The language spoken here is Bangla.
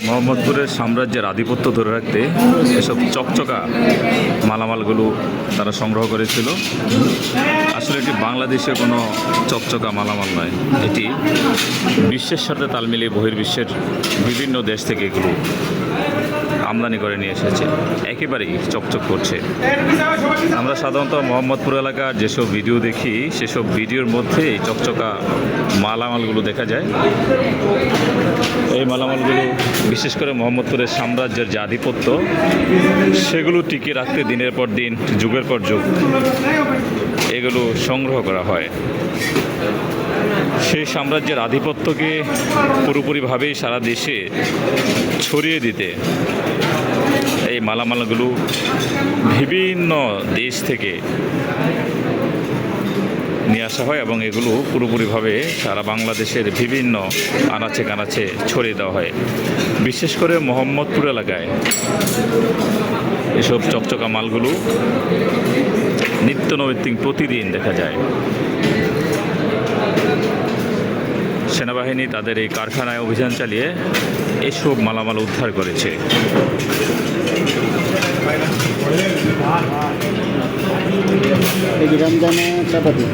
মোহাম্মদপুরের সাম্রাজ্যের আধিপত্য ধরে রাখতে এসব চকচকা মালামালগুলো তারা সংগ্রহ করেছিল। আসলে এটি বাংলাদেশের কোনো চকচকা মালামাল নয়, এটি বিশ্বের সাথে তাল মিলিয়ে বহির্বিশ্বের বিভিন্ন দেশ থেকে এগুলো আমদানি করে নিয়ে এসেছে, একেবারেই চকচক করছে। আমরা সাধারণত মোহাম্মদপুর এলাকার যেসব ভিডিও দেখি সেসব ভিডিওর মধ্যে এই চকচকা মালামালগুলো দেখা যায়। এই মালামালগুলো বিশেষ করে মোহাম্মদপুরের সাম্রাজ্যের যে আধিপত্য সেগুলো টিকিয়ে রাখতে দিনের পর দিন, যুগের পর যুগ এগুলো সংগ্রহ করা হয়। সেই সাম্রাজ্যের আধিপত্যকে পুরোপুরিভাবেই সারা দেশে ছড়িয়ে দিতে এই মালামালগুলো বিভিন্ন দেশ থেকে নিয়ে আসা হয় এবং এগুলো পুরোপুরিভাবে সারা বাংলাদেশের বিভিন্ন আনাচে কানাচে ছড়িয়ে দেওয়া হয়। বিশেষ করে মোহাম্মদপুর এলাকায় এসব চকচকা মালগুলো নিত্য নৈমিত্তিক প্রতিদিন দেখা যায়। সেনাবাহিনী তাদের এই কারখানায় অভিযান চালিয়ে এসব মালামাল উদ্ধার করেছে। রমজানে চাপাতি